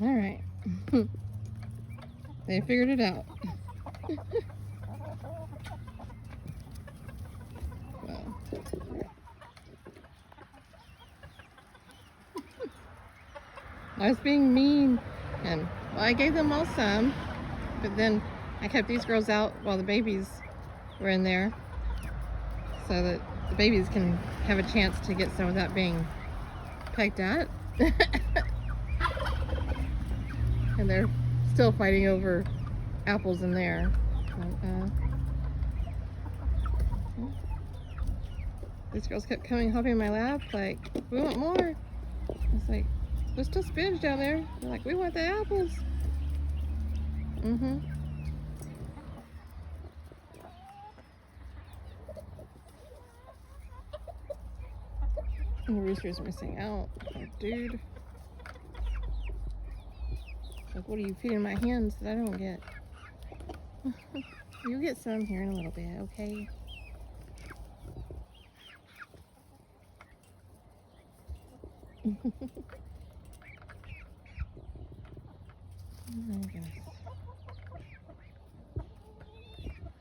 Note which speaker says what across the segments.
Speaker 1: All right. They figured it out. Well. I was being mean, and well, I gave them all some, but then I kept these girls out while the babies were in there so that the babies can have a chance to get some without being pecked at. And they're still fighting over apples in there. These girls kept coming, hopping in my lap, like, we want more. I was like, there's still spinach down there. They're like, we want the apples. The rooster's missing out. Oh, dude. Like, what are you feeding my hens that I don't get? You'll get some here in a little bit, okay? Oh my goodness.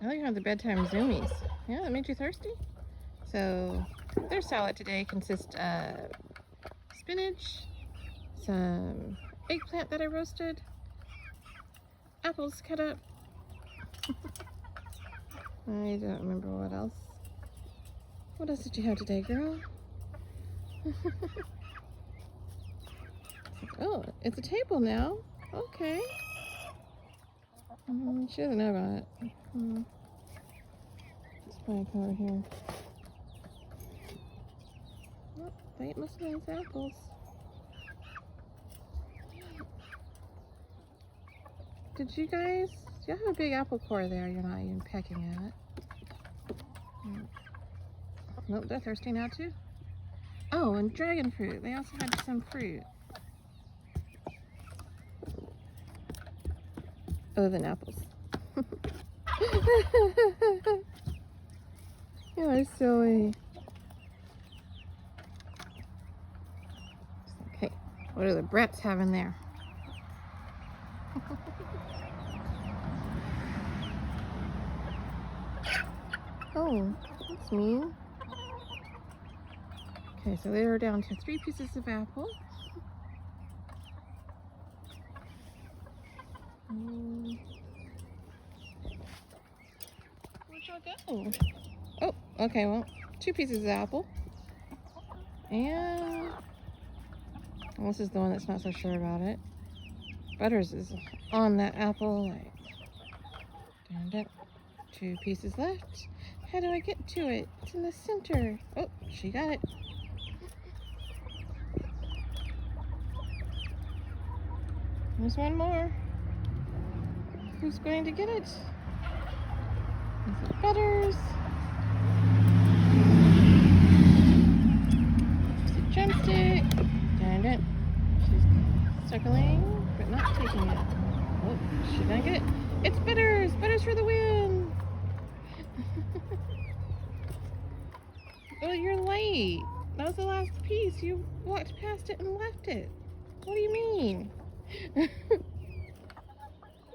Speaker 1: I like how the bedtime zoomies. Yeah, that made you thirsty? So, their salad today consists of spinach, some eggplant that I roasted, apples cut up. I don't remember what else. What else did you have today, girl? Oh, it's a table now. Okay. She doesn't know about it. Let's probably come over here. Oh, they ate most of those apples. Did you guys? You have a big apple core there. You're not even pecking at it. Nope, they're thirsty now too. Oh, and dragon fruit. They also had some fruit. Other than apples. You're silly. Okay, what do the brats have in there? Oh, that's mean. Okay, so they are down to 3 pieces of apple. Where'd y'all go? Oh, okay, well, 2 pieces of apple. And this is the one that's not so sure about it. Butters is on that apple. Like, and 2 pieces left. How do I get to it? It's in the center. Oh, she got it. There's one more. Who's going to get it? Is it Butters? It's a drumstick. Darn it. She's circling, but not taking it. Oh, she's gonna get it. It's Butters! Butters for the win! Oh, you're late. That was the last piece. You walked past it and left it. What do you mean? What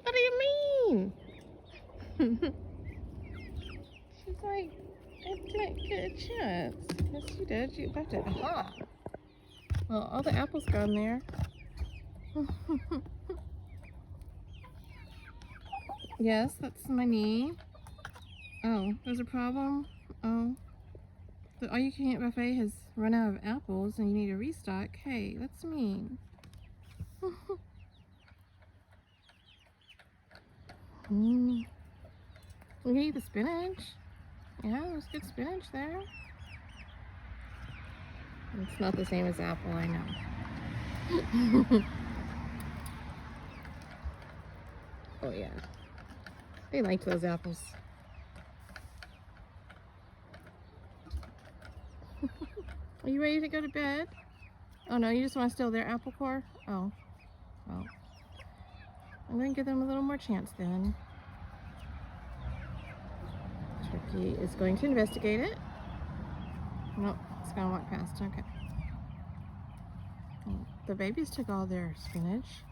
Speaker 1: do you mean? She's like, I didn't get a chance. Yes, you did. You left it. Aha. Well, all the apples gone there. Yes, that's my knee. Oh, there's a problem? Oh. The all-you-can-eat buffet has run out of apples and you need a restock. Hey, that's mean. We can eat the spinach. Yeah, there's good spinach there. It's not the same as apple, I know. Oh yeah. They liked those apples. Are you ready to go to bed? Oh no, you just want to steal their apple core? Oh. Well. I'm going to give them a little more chance then. Turkey is going to investigate it. Nope, it's going to walk past. Okay. The babies took all their spinach.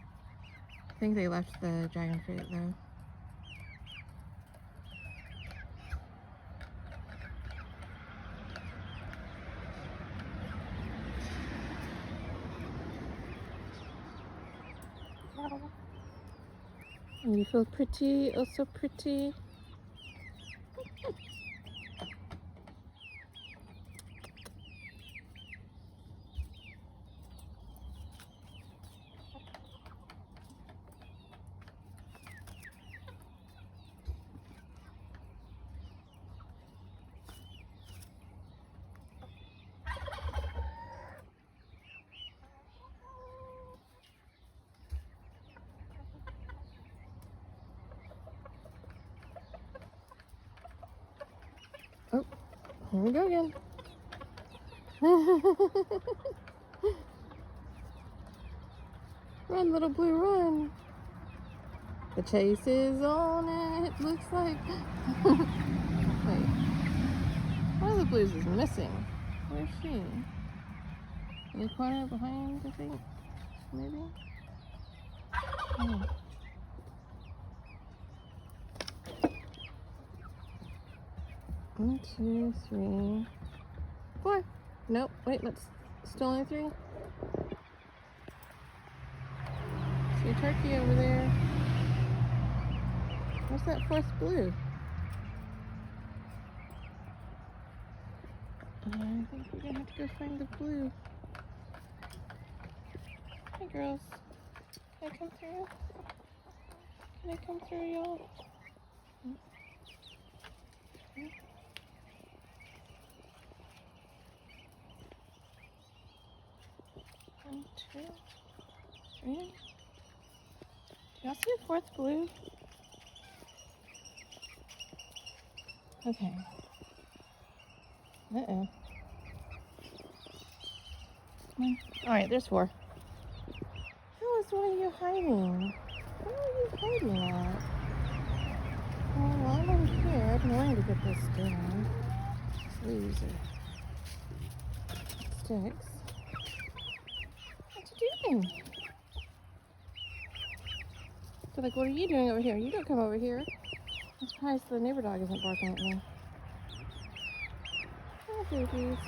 Speaker 1: think they left the dragon fruit though. And you feel pretty, oh so pretty. Oh, here we go again. Run, little blue, run. The chase is on, it looks like. Wait, one of the blues is missing. Where's she? In the corner behind, I think? Maybe? Oh. 1, 2, 3, 4. Nope, wait, that's still only 3. See a turkey over there. Where's that 4th blue? I think we're gonna have to go find the blue. Hey girls, can I come through? Can I come through, y'all? Okay. 1, 2, 3. Do y'all see a 4th blue? Okay. Uh-oh. Come on. Alright, there's 4. How is one of you hiding? Where are you hiding at? Oh, well, I'm over here. I've been wanting to get this down. These leaves are sticks. What you doing? They're like, what are you doing over here? You don't come over here. I'm surprised the neighbor dog isn't barking at me. Oh, babies.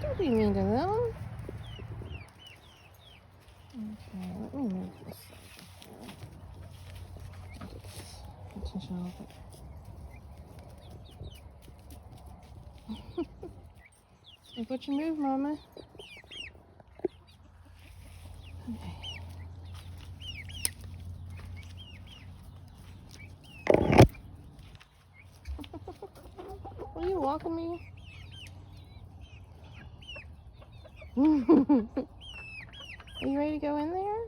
Speaker 1: Don't be mean to them. Okay, let me move this. Attention off it. Look what you move, Mama. Okay. Are you walking me? Are you ready to go in there?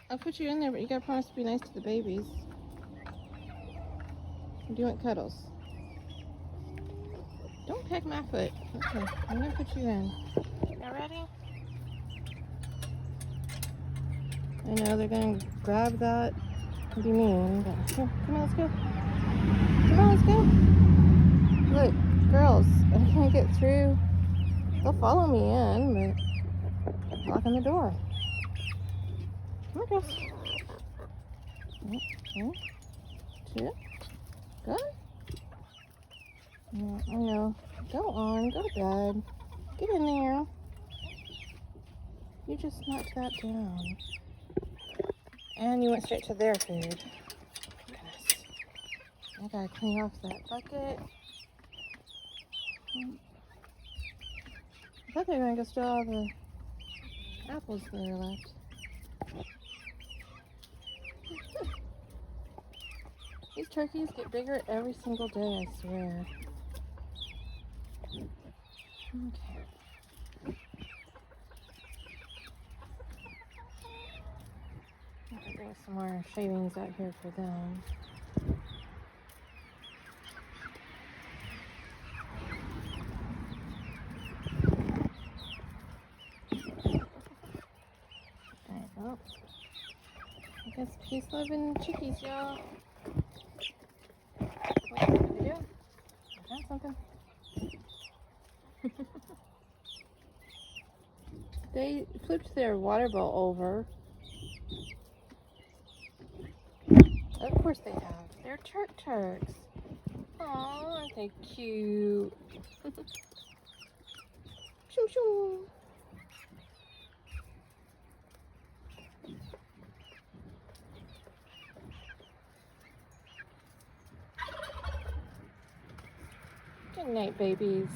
Speaker 1: I'll put you in there, but you gotta promise to be nice to the babies. Or do you want cuddles? Don't peck my foot. Okay, I'm gonna put you in. Y'all ready? I know they're gonna grab that and be mean, but here, come on, let's go. Come on, let's go. Look, girls, I can't get through. They'll follow me in, but locking the door. Come on, girls. 1, 2, good. Yeah, I know. Go on, go to bed. Get in there. You just knocked that down. And you went straight to their food. Goodness. I gotta clean off that bucket. I thought they were gonna go steal all the apples that are left. These turkeys get bigger every single day, I swear. Okay. I'm gonna bring some more shavings out here for them. Alright, well, I guess peace, love, and chickies, y'all. What are you gonna do? They flipped their water bowl over. Of course they have. They're turks. Aw, aren't they cute? Shoo shoo. Good night, babies.